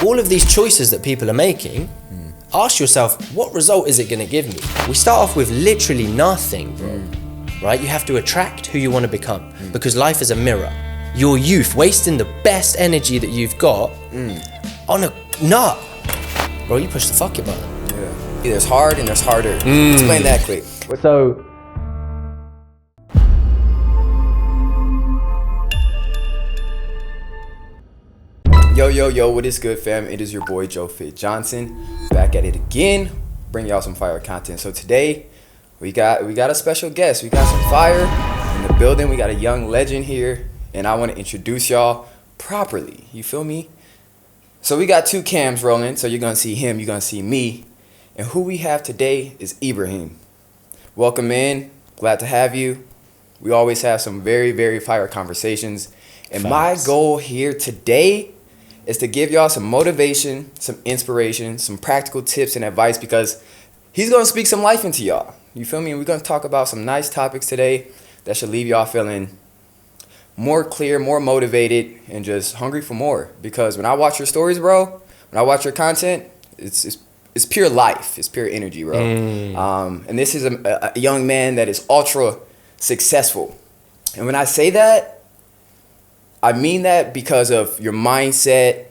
all of these choices that people are making, ask yourself, what result is it going to give me? We start off with literally nothing, bro. Right? You have to attract who you want to become because life is a mirror. Your youth, wasting the best energy that you've got on a nut. Bro, you push the fuck it button. Yeah. There's hard and there's harder. Explain that quick. So, Yo, what is good, fam? It is your boy Joe Fit Johnson, back at it again, bring y'all some fire content. So today, we got a special guest. We got some fire in the building. We got a young legend here, and I want to introduce y'all properly. You feel me? So we got two cams rolling. So you're gonna see him, you're gonna see me, and who we have today is Ibrahim. Welcome in. Glad to have you. We always have some very, very fire conversations, and my goal here today is to give y'all some motivation, some inspiration, some practical tips and advice, because he's going to speak some life into y'all. You feel me? And we're going to talk about some nice topics today that should leave y'all feeling more clear, more motivated, and just hungry for more. Because when I watch your stories, bro, when I watch your content, it's pure life. It's pure energy, bro. And this is a young man that is ultra successful. And when I say that, I mean that because of your mindset,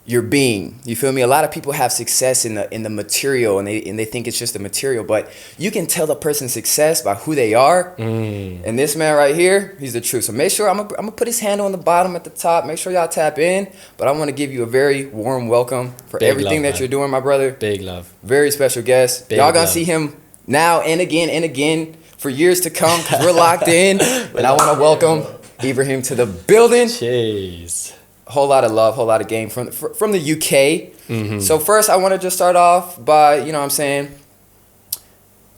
your being. You feel me? A lot of people have success in the material, and they think it's just the material, but you can tell the person's success by who they are. And this man right here, he's the truth. So make sure I'm gonna put his handle on the bottom at the top. Make sure y'all tap in. But I want to give you a very warm welcome for everything that you're doing, my brother. Big love. Very special guest. Y'all gonna see him now and again for years to come, because we're locked in. And I want to welcome Ibrahim to the building. Jeez. Whole lot of love, whole lot of game from the UK. So first I want to just start off by, you know what I'm saying,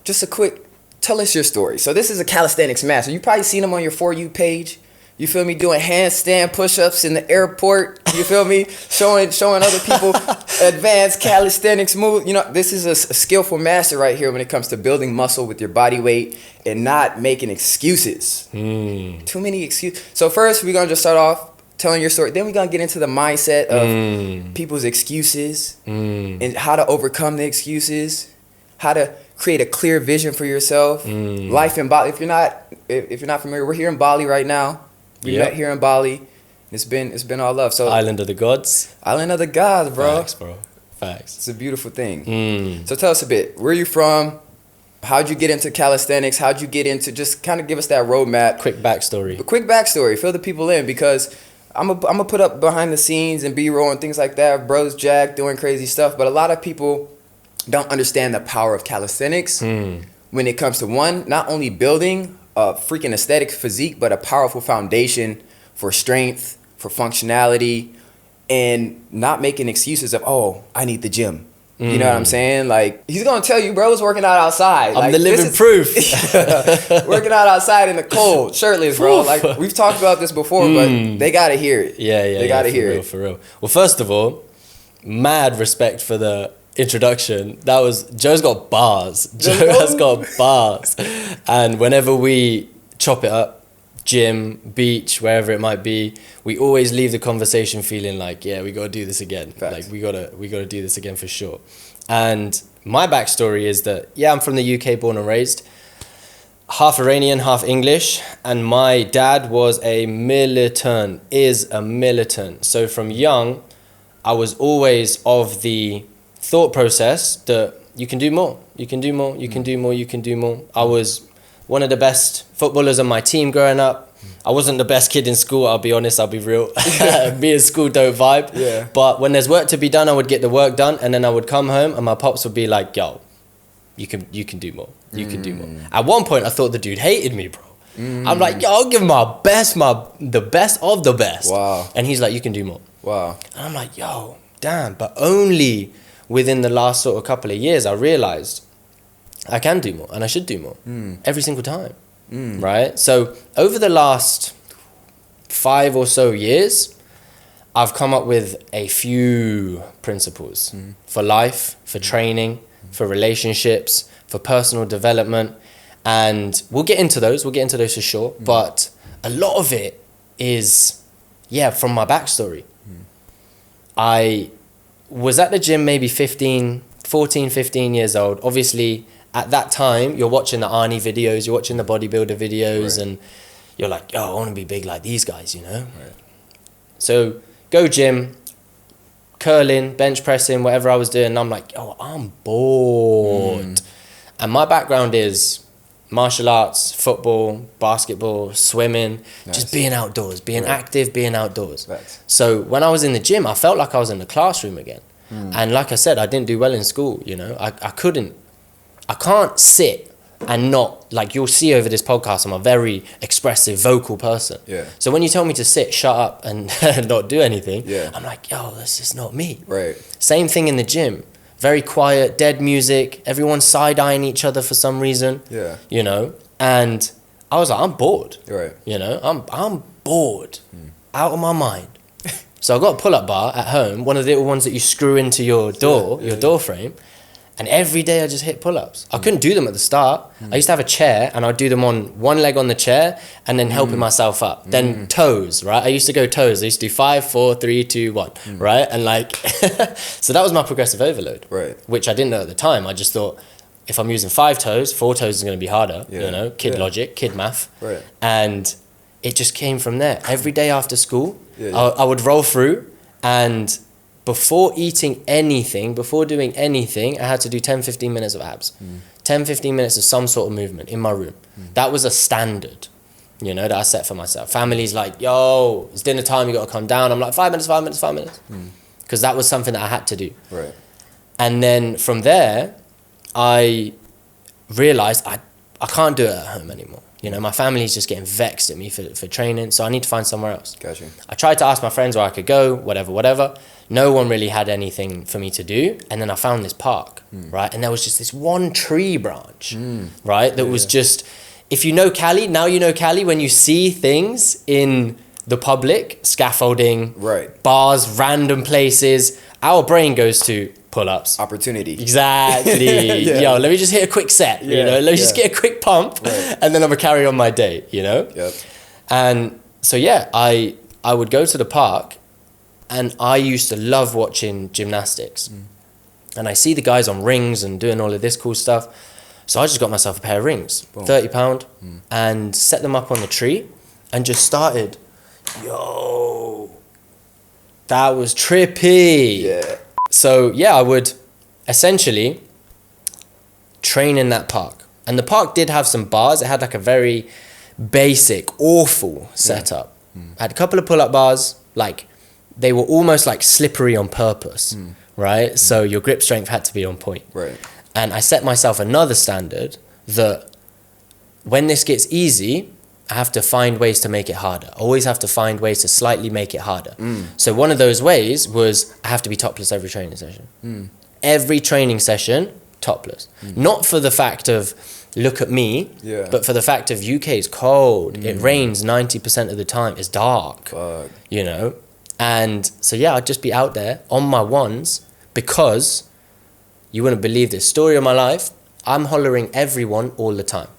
just a quick, tell us your story. So this is a calisthenics master. You probably seen him on your For You page. You feel me? Doing handstand push-ups in the airport. You feel me? Showing other people advanced calisthenics moves. You know, this is a skillful master right here when it comes to building muscle with your body weight and not making excuses. Too many excuses. So first, we're going to just start off telling your story. Then we're going to get into the mindset of people's excuses and how to overcome the excuses, how to create a clear vision for yourself. Life in Bali. If you're not familiar, we're here in Bali right now. We met here in Bali. It's been all love. So Island of the Gods. Island of the Gods, bro. Facts, bro. Facts. It's a beautiful thing. So tell us a bit. Where are you from? How'd you get into calisthenics? How'd you get into, just kind of give us that roadmap. Quick backstory. A quick backstory. Fill the people in, because I'm gonna put up behind the scenes and B-roll and things like that. Bro's Jack doing crazy stuff. But a lot of people don't understand the power of calisthenics when it comes to, one, not only building a freaking aesthetic physique, but a powerful foundation for strength, for functionality, and not making excuses of, oh, I need the gym. You know what I'm saying? Like, he's gonna tell you, bro's working out outside. I'm the living proof. Working out outside in the cold, shirtless, bro. Like, we've talked about this before, but they gotta hear it. They gotta hear it. For real. Well, first of all, mad respect for the introduction. Joe's got bars. Joe has got bars. And whenever we chop it up, gym, beach, wherever it might be, we always leave the conversation feeling like, yeah, we gotta do this again. Facts. Like we gotta do this again for sure. And my backstory is that, yeah, I'm from the UK, born and raised, half Iranian, half English, and my dad was is a militant. So from young, I was always of the thought process that you can do more, you can do more, you can do more, you can do more. I was one of the best footballers on my team growing up. I wasn't the best kid in school, I'll be honest, I'll be real. Me and school don't vibe. Yeah. But when there's work to be done, I would get the work done, and then I would come home and my pops would be like, yo, you can do more, you can do more. At one point I thought the dude hated me, bro. I'm like, yo, I'll give him the best of the best. Wow. And he's like, you can do more. Wow. And I'm like, yo, damn. But only within the last sort of couple of years, I realized I can do more and I should do more every single time, right? So over the last 5 or so years, I've come up with a few principles for life, for training, for relationships, for personal development. And we'll get into those for sure. But a lot of it is, from my backstory. I was at the gym maybe 15 years old. Obviously, at that time, you're watching the Arnie videos, you're watching the bodybuilder videos, and you're like, yo, I want to be big like these guys, you know? Right. So, go gym, curling, bench pressing, whatever I was doing, and I'm like, oh, I'm bored. And my background is martial arts, football, basketball, swimming, just being outdoors, being active, being outdoors. Right. So when I was in the gym, I felt like I was in the classroom again. And like I said, I didn't do well in school, you know. I can't sit and not, like you'll see over this podcast, I'm a very expressive, vocal person. Yeah. So when you tell me to sit, shut up and not do anything, Yeah. I'm like, yo, this is not me. Right. Same thing in the gym. Very quiet, dead music, everyone side-eyeing each other for some reason. Yeah. You know? And I was like, I'm bored. Right. You know? I'm bored. Out of my mind. So I got a pull-up bar at home, one of the little ones that you screw into your door, your door frame. And every day I just hit pull-ups. I couldn't do them at the start. I used to have a chair and I'd do them on one leg on the chair and then helping myself up. Then toes, right? I used to go toes. I used to do 5, 4, 3, 2, 1, right? And like, so that was my progressive overload, Right. which I didn't know at the time. I just thought, if I'm using 5 toes, 4 toes is going to be harder, you know, kid logic, kid math. Right. And it just came from there. Every day after school, Yeah. I would roll through, and before eating anything, before doing anything, I had to do 10, 15 minutes of abs. 10, 15 minutes of some sort of movement in my room. That was a standard, you know, that I set for myself. Family's like, yo, it's dinner time, you got to come down. I'm like, 5 minutes, 5 minutes, 5 minutes. Because that was something that I had to do. Right. And then from there, I realized I can't do it at home anymore. You know, my family's just getting vexed at me for training, so I need to find somewhere else. Gotcha. I tried to ask my friends where I could go, whatever. No one really had anything for me to do. And then I found this park, right? And there was just this one tree branch, right? That was just, if you know Cali, now you know Cali, when you see things in the public, scaffolding, Right. bars, random places, our brain goes to pull-ups. Opportunity. Exactly. Yo, let me just hit a quick set, you know? Let me just get a quick pump, and then I'm gonna carry on my day, you know? Yep. And so, yeah, I would go to the park, and I used to love watching gymnastics. And I see the guys on rings and doing all of this cool stuff. So I just got myself a pair of rings, £30, and set them up on the tree, and just started, yo, that was trippy. Yeah. So, yeah, I would essentially train in that park. And the park did have some bars. It had like a very basic, awful setup. I had a couple of pull-up bars, like they were almost like slippery on purpose, right? So your grip strength had to be on point. Right. And I set myself another standard that when this gets easy, I have to find ways to make it harder. I always have to find ways to slightly make it harder. So one of those ways was I have to be topless every training session. Every training session, topless. Not for the fact of, look at me, but for the fact of UK is cold. It rains 90% of the time. It's dark, you know? And so, yeah, I'd just be out there on my ones because you wouldn't believe this. Story of my life, I'm hollering everyone all the time.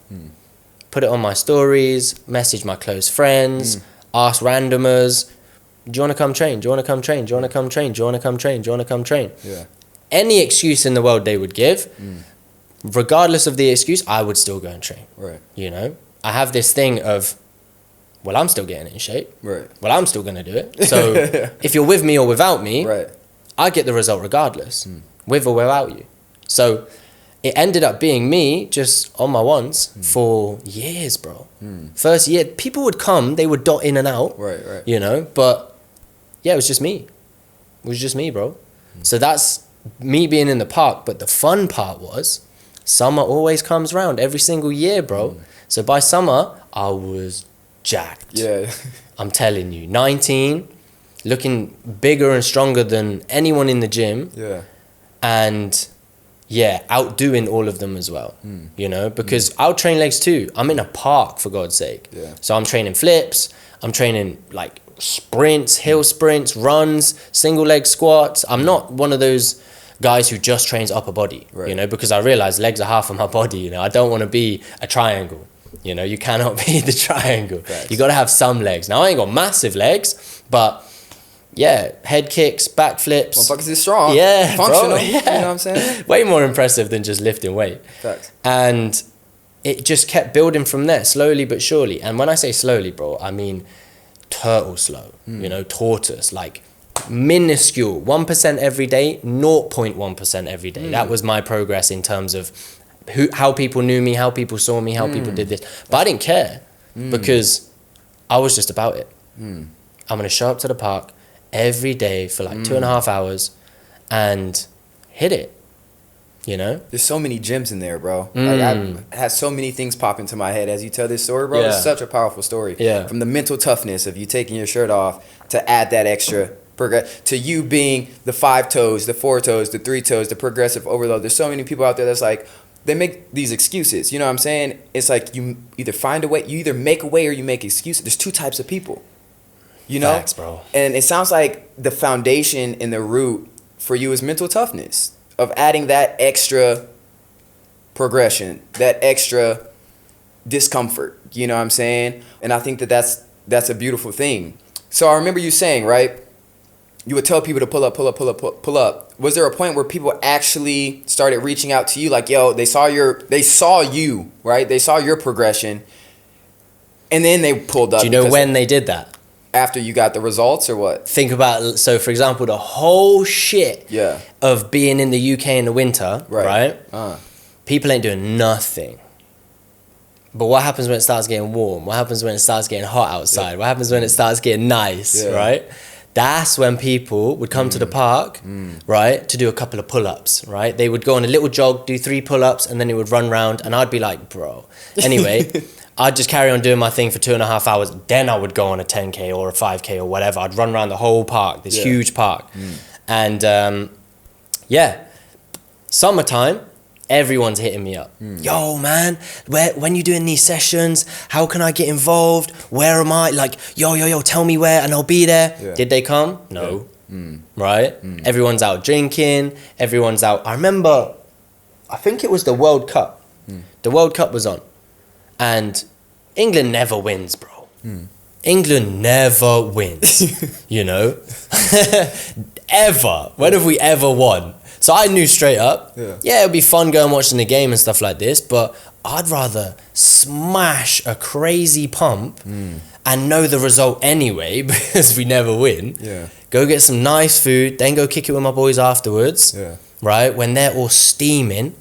Put it on my stories, message my close friends, ask randomers, do you want to come train? Do you want to come train? Do you want to come train? Do you want to come train? Do you want to come train? Yeah. Any excuse in the world they would give, regardless of the excuse, I would still go and train. Right. You know? I have this thing of, well, I'm still getting in shape. Right. Well, I'm still going to do it. So if you're with me or without me, Right. I get the result regardless, with or without you. So it ended up being me just on my ones for years, bro. First year, people would come, they would dot in and out, Right. you know, but yeah, it was just me. It was just me, bro. So that's me being in the park. But the fun part was summer always comes around every single year, bro. So by summer, I was jacked. Yeah. I'm telling you, 19, looking bigger and stronger than anyone in the gym. Yeah. And yeah, outdoing all of them as well, you know, because I'll train legs too. I'm in a park, for God's sake. Yeah. So I'm training flips, I'm training like sprints, hill sprints, runs, single leg squats. I'm not one of those guys who just trains upper body, you know, because I realize legs are half of my body, you know. I don't want to be a triangle, you know. You cannot be the triangle. Right. You got to have some legs. Now, I ain't got massive legs, but yeah, head kicks, backflips. Motherfuckers is strong. Yeah, functional. bro, yeah. You know what I'm saying? Way more impressive than just lifting weight. Facts. And it just kept building from there, slowly but surely. And when I say slowly, bro, I mean turtle slow, you know, tortoise, like minuscule, 1% every day, 0.1% every day. That was my progress in terms of how people knew me, how people saw me, how people did this. But I didn't care because I was just about it. I'm going to show up to the park every day for like 2.5 hours and hit it, you know? There's so many gems in there, bro. Like, I had so many things pop into my head as you tell this story, bro. Yeah. It's such a powerful story. Yeah. From the mental toughness of you taking your shirt off to add that extra to you being the 5 toes, the 4 toes, the 3 toes, the progressive overload. There's so many people out there that's like, they make these excuses. You know what I'm saying? It's like you either find a way, you either make a way or you make excuses. There's 2 types of people. You know? Facts, bro. And it sounds like the foundation and the root for you is mental toughness, of adding that extra progression, that extra discomfort. You know what I'm saying? And I think that that's a beautiful thing. So I remember you saying, right, you would tell people to pull up. Was there a point where people actually started reaching out to you, like, yo, they saw you, right? They saw your progression, and then they pulled up? Do you know when they did that? After you got the results, or what? Think about, so for example, the whole shit of being in the UK in the winter, right? People ain't doing nothing. But what happens when it starts getting warm? What happens when it starts getting hot outside? What happens when it starts getting nice, right? That's when people would come to the park, right, to do a couple of pull-ups, right? They would go on a little jog, do 3 pull-ups, and then they would run round, and I'd be like, bro. Anyway, I'd just carry on doing my thing for 2.5 hours. Then I would go on a 10K or a 5K or whatever. I'd run around the whole park, this huge park. And summertime, everyone's hitting me up. Yo, man, when you doing these sessions, how can I get involved? Where am I? Like, yo, tell me where and I'll be there. Did they come? No. Right? Everyone's out drinking. Everyone's out. I remember, I think it was the World Cup. The World Cup was on. And England never wins, bro. England never wins, you know? Ever. When have we ever won? So I knew straight up, it'd be fun going watching the game and stuff like this, but I'd rather smash a crazy pump and know the result anyway, because we never win. Go get some nice food, then go kick it with my boys afterwards, right? When they're all steaming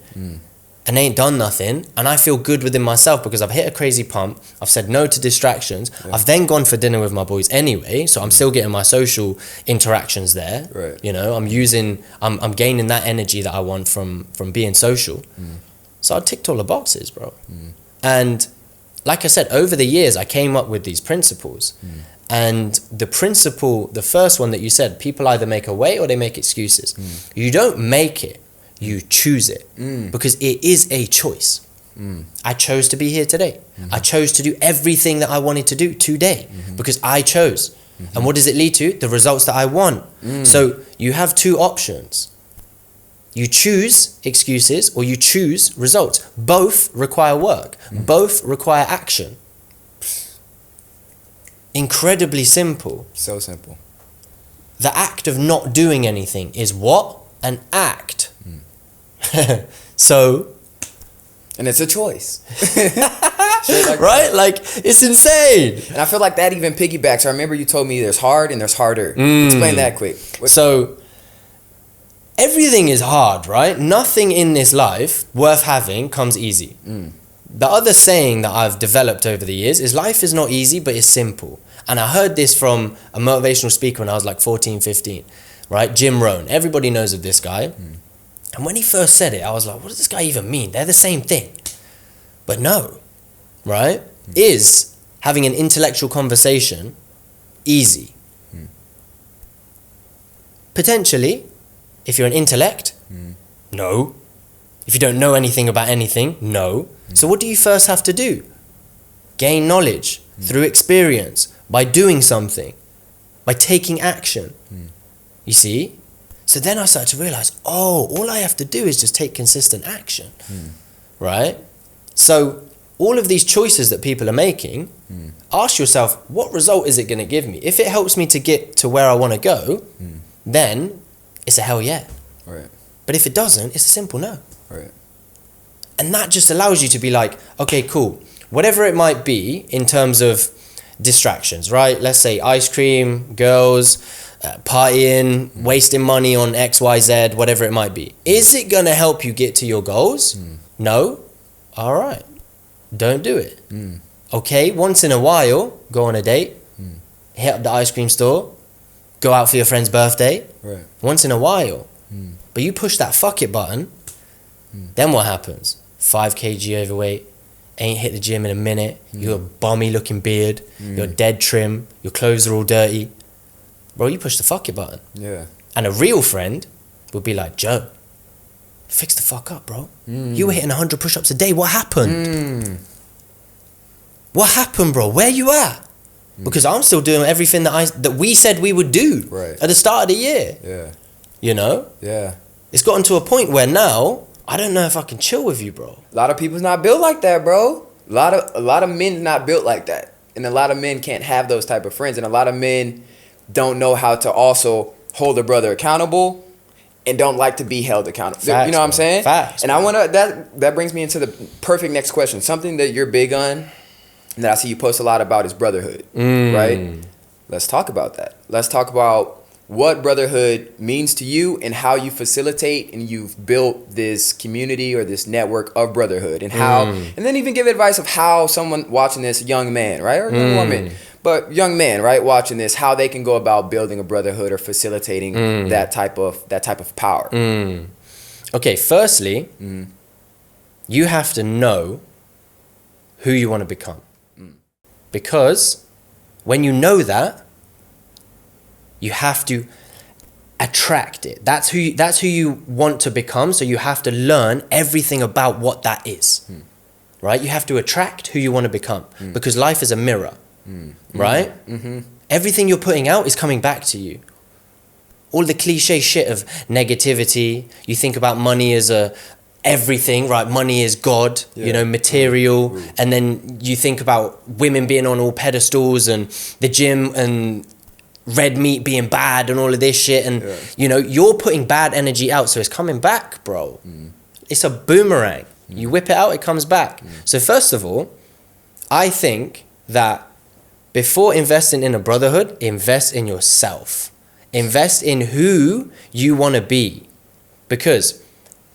and they ain't done nothing, and I feel good within myself because I've hit a crazy pump, I've said no to distractions, I've then gone for dinner with my boys anyway, so I'm still getting my social interactions there, you know, I'm gaining that energy that I want from being social. So I ticked all the boxes, bro. And like I said, over the years, I came up with these principles. And the principle, the first one that you said, people either make a way or they make excuses. You don't make it. You choose it because it is a choice. I chose to be here today. I chose to do everything that I wanted to do today because I chose. And what does it lead to? The results that I want. So you have 2 options. You choose excuses or you choose results. Both require work. Both require action. Incredibly simple. So simple. The act of not doing anything is what? An act. So, and it's a choice. Right? Like, it's insane. And I feel like that even piggybacks. I remember you told me there's hard and there's harder. Explain that quick. So, everything is hard, right? Nothing in this life worth having comes easy. The other saying that I've developed over the years is life is not easy, but it's simple. And I heard this from a motivational speaker when I was like 14, 15, right? Jim Rohn. Everybody knows of this guy. And when he first said it, I was like, what does this guy even mean? They're the same thing. But no, right? Is having an intellectual conversation easy? Potentially, if you're an intellect, no. If you don't know anything about anything, no. So what do you first have to do? Gain knowledge through experience, by doing something, by taking action. You see? So then I started to realize, all I have to do is just take consistent action, right? So all of these choices that people are making, Ask yourself, what result is it going to give me? If it helps me to get to where I want to go, then it's a hell yeah. Right. But if it doesn't, it's a simple no. Right. And that just allows you to be like, okay, cool. Whatever it might be in terms of distractions, right? Let's say ice cream, girls, partying, wasting money on X, Y, Z, whatever it might be. Is it going to help you get to your goals? No? All right. Don't do it. Okay, once in a while, go on a date, hit up the ice cream store, go out for your friend's birthday. Right. Once in a while. But you push that fuck it button, then what happens? 5 kg overweight, ain't hit the gym in a minute, you got a bummy looking beard, you're dead trim, your clothes are all dirty. Bro, you push the fuck it button. Yeah. And a real friend would be like, Joe, fix the fuck up, bro. You were hitting 100 push-ups a day. What happened? What happened, bro? Where you at? Because I'm still doing everything that we said we would do at the start of the year. Yeah. You know? Yeah. It's gotten to a point where now I don't know if I can chill with you, bro. A lot of people's not built like that, bro. A lot of men not built like that. And a lot of men can't have those type of friends. And a lot of men don't know how to also hold a brother accountable and don't like to be held accountable. Facts, you know what I'm saying? Facts. And I want to, that brings me into the perfect next question. Something that you're big on and that I see you post a lot about is brotherhood, right? Let's talk about that. Let's talk about what brotherhood means to you and how you facilitate and you've built this community or this network of brotherhood and how, and then even give advice of how someone watching this, young man, right? Or young woman, but young man, right? Watching this, how they can go about building a brotherhood or facilitating that type of power. Okay, firstly, you have to know who you want to become. Because when you know that, you have to attract it. That's who you want to become. So you have to learn everything about what that is, right? You have to attract who you want to become because life is a mirror, right? Everything you're putting out is coming back to you. All the cliche shit of negativity. You think about money as everything, right? Money is God, you know, material. And then you think about women being on all pedestals and the gym and red meat being bad and all of this shit. And, you know, you're putting bad energy out. So it's coming back, bro. It's a boomerang. You whip it out, it comes back. So first of all, I think that before investing in a brotherhood, invest in yourself. Invest in who you want to be. Because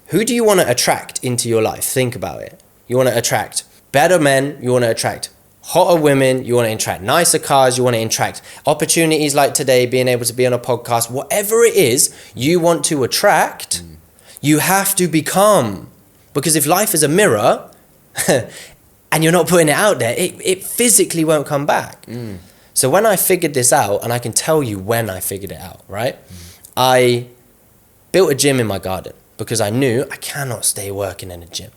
who do you want to attract into your life? Think about it. You want to attract better men. You want to attract hotter women. You want to attract nicer cars. You want to attract opportunities like today, being able to be on a podcast. Whatever it is you want to attract, you have to become. Because if life is a mirror and you're not putting it out there, it physically won't come back. So when I figured this out, and I can tell you when I figured it out, right? I built a gym in my garden. Because I knew I cannot stay working in a gym,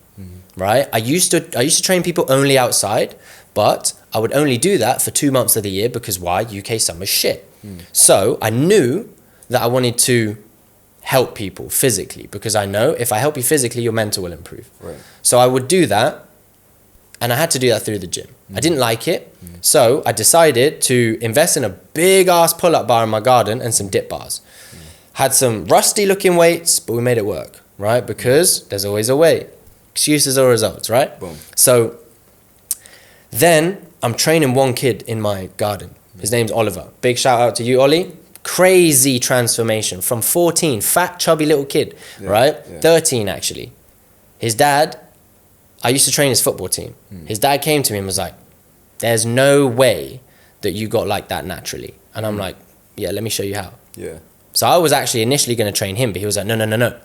right? I used to train people only outside, but I would only do that for 2 months of the year because why? UK summer's shit. So I knew that I wanted to help people physically because I know if I help you physically, your mental will improve. Right. So I would do that, and I had to do that through the gym. I didn't like it, so I decided to invest in a big ass pull-up bar in my garden and some dip bars. Had some rusty looking weights, but we made it work, right? Because there's always a way. Excuses or results, right? Boom. So then I'm training one kid in my garden. His name's Oliver. Big shout out to you, Ollie. Crazy transformation from 14, fat, chubby little kid, right? 13 actually. His dad, I used to train his football team. His dad came to me and was like, there's no way that you got like that naturally. And I'm like, yeah, let me show you how. Yeah. So I was actually initially going to train him, but he was like, no.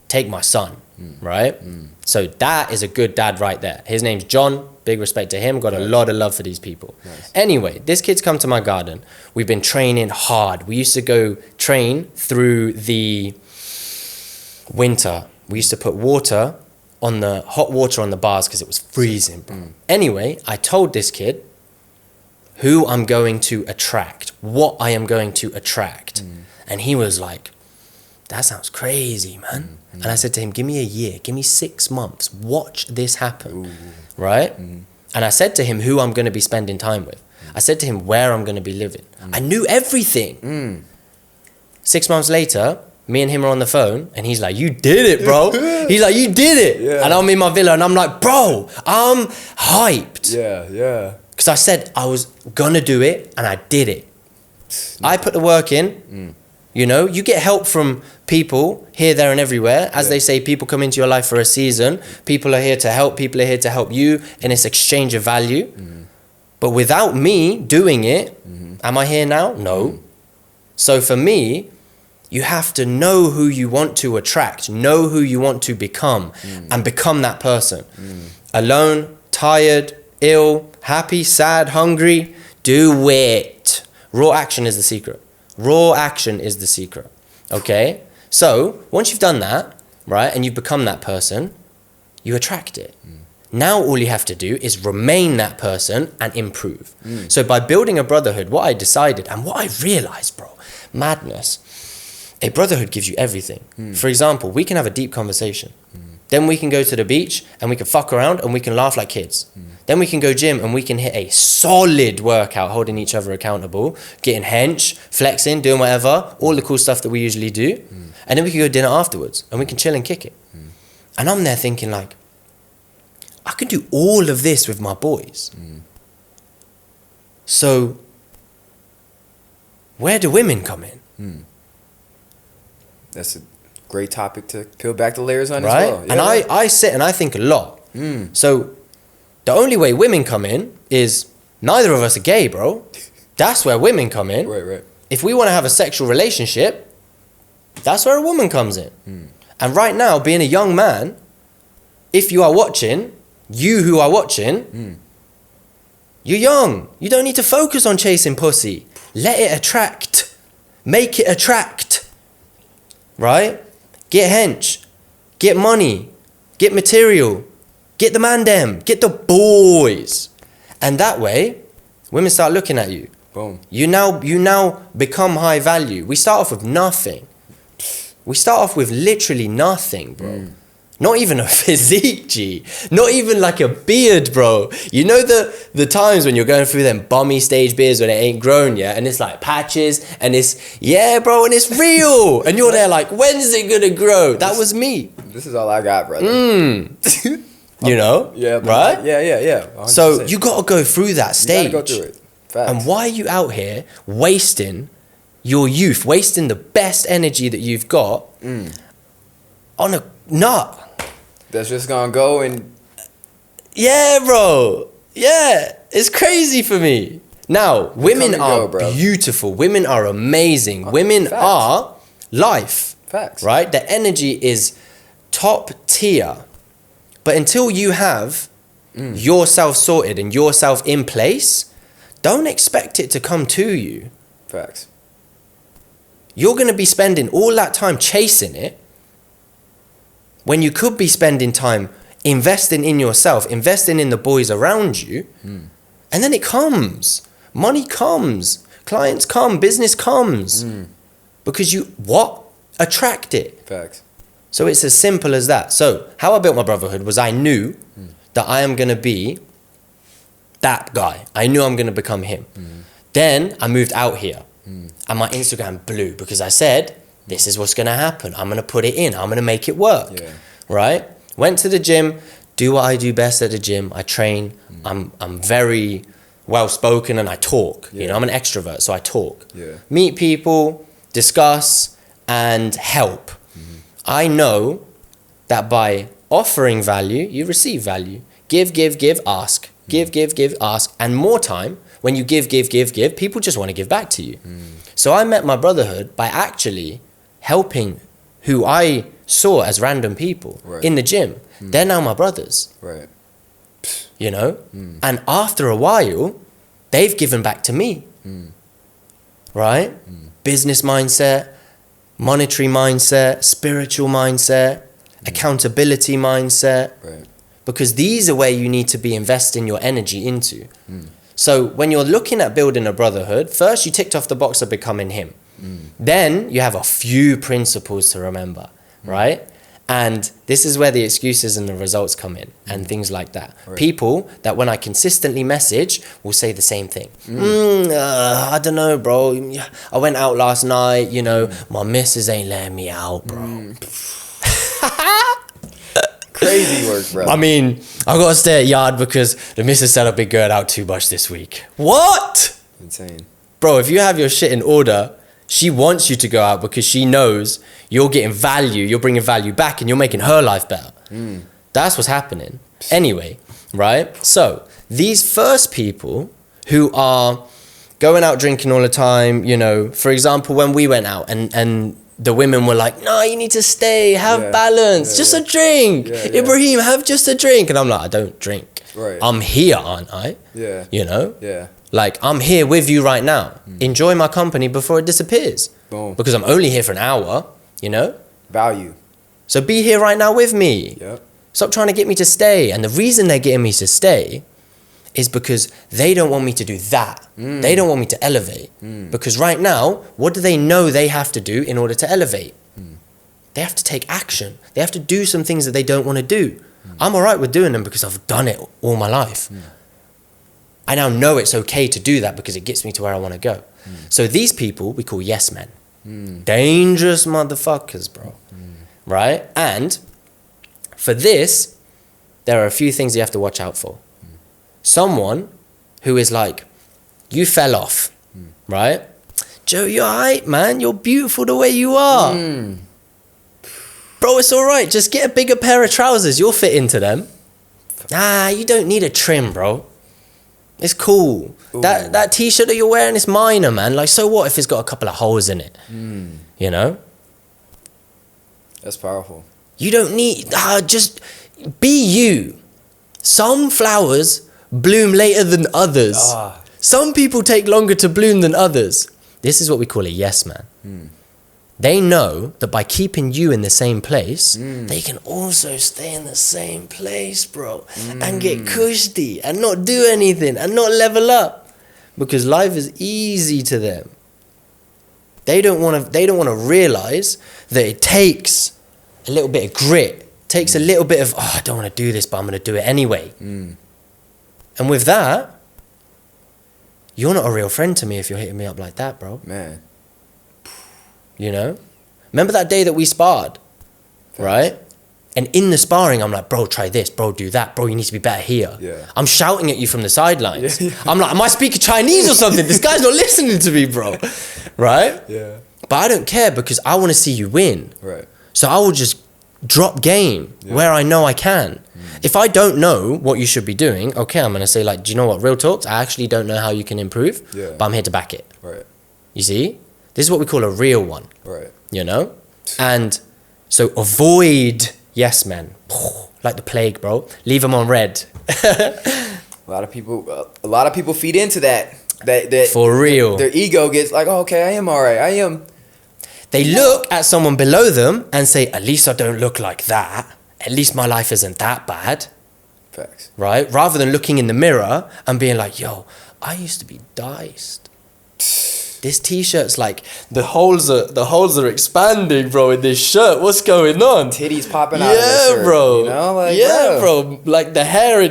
Take my son, right? So that is a good dad right there. His name's John. Big respect to him. Got a lot of love for these people. Nice. Anyway, this kid's come to my garden. We've been training hard. We used to go train through the winter. We used to put hot water on the bars because it was freezing, bro. Anyway, I told this kid who I'm going to attract, what I am going to attract. And he was like, that sounds crazy, man. And I said to him, give me a year, give me 6 months, watch this happen, right? And I said to him who I'm going to be spending time with. I said to him where I'm going to be living. I knew everything. 6 months later, me and him are on the phone, and he's like, you did it, bro. He's like, you did it. Yeah. And I'm in my villa, and I'm like, bro, I'm hyped. Yeah. Because I said I was going to do it, and I did it. I put the work in. You know, you get help from people here, there, and everywhere. As they say, people come into your life for a season. People are here to help. People are here to help you in this exchange of value. But without me doing it, am I here now? No. So for me, you have to know who you want to attract, know who you want to become, and become that person. Alone, tired, ill, happy, sad, hungry, do it. Raw action is the secret. Raw action is the secret. Okay? So once you've done that, right, and you've become that person, you attract it. Now all you have to do is remain that person and improve. So by building a brotherhood, what I decided and what I realized, bro, madness, a brotherhood gives you everything. For example, we can have a deep conversation. Then we can go to the beach and we can fuck around and we can laugh like kids. Then we can go gym and we can hit a solid workout, holding each other accountable, getting hench, flexing, doing whatever, all the cool stuff that we usually do. And then we can go dinner afterwards and we can chill and kick it. And I'm there thinking like, I can do all of this with my boys. So where do women come in? That's a great topic to peel back the layers on right? as well. Yeah. And I sit and I think a lot. So the only way women come in is neither of us are gay, bro. That's where women come in. Right. If we want to have a sexual relationship, that's where a woman comes in. And right now, being a young man, if you are watching, you who are watching, you're young. You don't need to focus on chasing pussy. Let it attract. Make it attract. Right? Get hench. Get money. Get material. Get the man dem. Get the boys. And that way, women start looking at you. Boom. You now become high value. We start off with nothing. We start off with literally nothing, bro. Not even a physique, G. Not even like a beard, bro. You know the times when you're going through them bummy stage beards when it ain't grown yet, and it's like patches, and it's, yeah, bro, and it's real. And you're there like, when's it gonna grow? That was me. This is all I got, brother. You know? Yeah. Right? Yeah. 100%. So you gotta go through that stage. You gotta go through it. Facts. And why are you out here wasting your youth, wasting the best energy that you've got on a nut? That's just gonna go and... Yeah, bro. Yeah, it's crazy for me. Now, women are beautiful. Women are amazing. Women are life. Facts. Right? The energy is top tier. But until you have yourself sorted and yourself in place, don't expect it to come to you. Facts. You're going to be spending all that time chasing it when you could be spending time investing in yourself, investing in the boys around you. And then it comes. Money comes. Clients come. Business comes. Because you, attract it. Facts. So it's as simple as that. So how I built my brotherhood was I knew that I am going to be that guy. I knew I'm going to become him. Then I moved out here. And my Instagram blew because I said, this is what's going to happen. I'm going to put it in. I'm going to make it work. Yeah. Right? Went to the gym, do what I do best at the gym. I train. I'm very well spoken and I talk. You know, I'm an extrovert, so I talk. Meet people, discuss, and help. I know that by offering value, you receive value. Give, ask. Give, ask. And more time, when you give, people just want to give back to you. So I met my brotherhood by actually helping who I saw as random people in the gym. They're now my brothers. Right. You know? And after a while, they've given back to me. Right? Business mindset, monetary mindset, spiritual mindset, accountability mindset. Right. Because these are where you need to be investing your energy into. So when you're looking at building a brotherhood, first you ticked off the box of becoming him. Then you have a few principles to remember, right? And this is where the excuses and the results come in and things like that. Right. People that when I consistently message will say the same thing. I don't know, bro. I went out last night, you know, my missus ain't letting me out, bro. Crazy work, bro. I mean, I got to stay at yard because the missus said I've been going out too much this week. What? Insane. Bro, if you have your shit in order, she wants you to go out because she knows you're getting value, you're bringing value back and you're making her life better. That's what's happening. Anyway, right? So these first people who are going out drinking all the time, you know, for example, when we went out and the women were like, no, you need to stay, have balance, just a drink. Ibrahim, have just a drink. And I'm like, I don't drink. Right. I'm here, aren't I? Yeah. You know? Yeah. Like, I'm here with you right now. Enjoy my company before it disappears. Boom. Because I'm only here for an hour, you know? Value. So be here right now with me. Yep. Stop trying to get me to stay. And the reason they're getting me to stay is because they don't want me to do that. They don't want me to elevate. Because right now, what do they know they have to do in order to elevate? They have to take action. They have to do some things that they don't want to do. I'm all right with doing them because I've done it all my life. I now know it's okay to do that because it gets me to where I want to go. So these people we call yes men. Dangerous motherfuckers, bro. Right? And for this, there are a few things you have to watch out for. Someone who is like, you fell off, right? Joe, you're alright, man. You're beautiful the way you are. Bro, it's all right. Just get a bigger pair of trousers. You'll fit into them. Nah, you don't need a trim, bro. It's cool. That t-shirt that you're wearing is minor, man. Like, so what if it's got a couple of holes in it? You know? That's powerful. You don't need... just be you. Some flowers bloom later than others. Some people take longer to bloom than others. This is what we call a yes man. They know that by keeping you in the same place, they can also stay in the same place, bro, and get cushy and not do anything and not level up because life is easy to them. They don't want to realize that it takes a little bit of grit, takes a little bit of, I don't want to do this, but I'm going to do it anyway. And with that, you're not a real friend to me if you're hitting me up like that, bro. Man. You know? Remember that day that we sparred? Right? And in the sparring, I'm like, bro, try this. Bro, do that. Bro, you need to be better here. Yeah. I'm shouting at you from the sidelines. I'm like, am I speaking Chinese or something? This guy's not listening to me, bro. Right? Yeah. But I don't care because I want to see you win. Right. So I will just drop game where I know I can. If I don't know what you should be doing, okay, I'm going to say like, do you know what, real talks? I actually don't know how you can improve, but I'm here to back it. Right. You see? This is what we call a real one. Right. You know? And so avoid yes men. Like the plague, bro. Leave them on red. A lot of people feed into that. That for real. Their ego gets like, oh, okay, I am all right. I am. They look at someone below them and say, at least I don't look like that. At least my life isn't that bad. Facts. Right? Rather than looking in the mirror and being like, yo, I used to be diced. This t-shirt's like, the holes are expanding, bro, in this shirt. What's going on? Titties popping out of the shirt. Bro. You know? Like, bro. Like the hair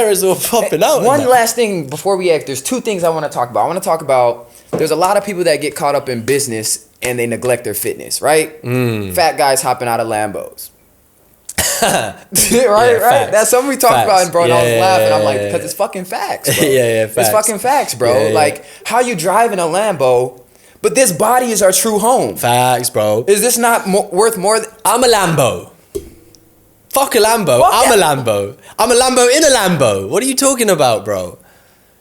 is all popping out. One last thing before we act, there's two things I want to talk about. I want to talk about, there's a lot of people that get caught up in business and they neglect their fitness, right? Fat guys hopping out of Lambos. right. Facts. That's something we talked about, and bro, and I was laughing. I'm like, because it's fucking facts, bro. Facts. It's fucking facts, bro. Like, how you driving a Lambo, but this body is our true home. Facts, bro. Is this not worth more? I'm a Lambo. Fuck a Lambo. I'm a Lambo. I'm a Lambo in a Lambo. What are you talking about, bro?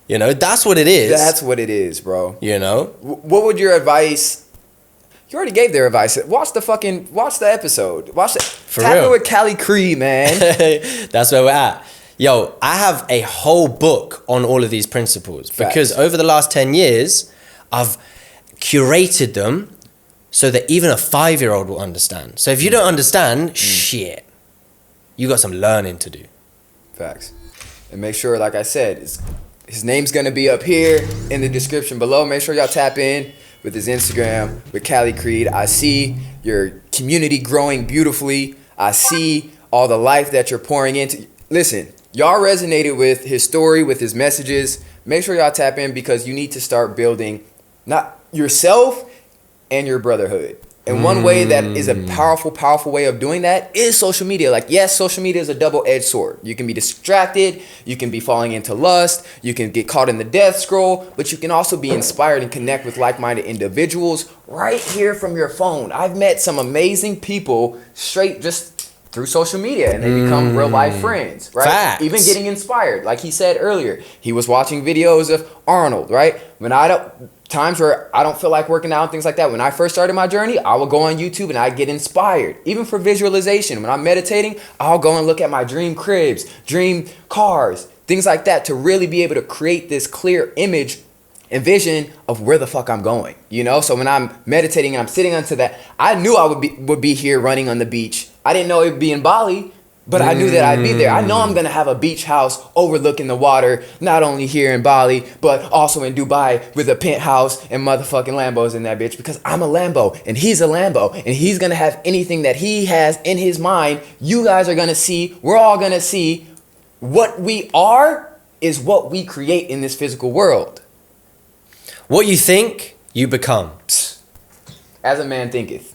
You know, that's what it is. That's what it is, bro. You know? What would your advice... You already gave their advice. Watch the episode. Tap real. it with Cali Creed, man. That's where we're at. Yo, I have a whole book on all of these principles because over the last 10 years, I've curated them so that even a 5-year-old will understand. So if you don't understand, shit, you got some learning to do. Facts. And make sure, like I said, his name's going to be up here in the description below. Make sure y'all tap in with his Instagram, with Cali Creed. I see your community growing beautifully. I see all the life that you're pouring into. Listen, y'all resonated with his story, with his messages. Make sure y'all tap in because you need to start building not yourself and your brotherhood. And one way that is a powerful, powerful way of doing that is social media. Like, yes, social media is a double-edged sword. You can be distracted. You can be falling into lust. You can get caught in the death scroll. But you can also be inspired and connect with like-minded individuals right here from your phone. I've met some amazing people straight just through social media, and they become real-life friends, right? Facts. Even getting inspired. Like he said earlier, he was watching videos of Arnold, right? Times where I don't feel like working out and things like that. When I first started my journey, I would go on YouTube and I'd get inspired. Even for visualization, when I'm meditating, I'll go and look at my dream cribs, dream cars, things like that to really be able to create this clear image and vision of where the fuck I'm going, you know? So when I'm meditating and I'm sitting onto that, I knew I would be here running on the beach. I didn't know it would be in Bali, but I knew that I'd be there. I know I'm going to have a beach house overlooking the water, not only here in Bali, but also in Dubai with a penthouse and motherfucking Lambos in that bitch because I'm a Lambo and he's a Lambo and he's going to have anything that he has in his mind. You guys are going to see, we're all going to see what we are is what we create in this physical world. What you think, you become. As a man thinketh.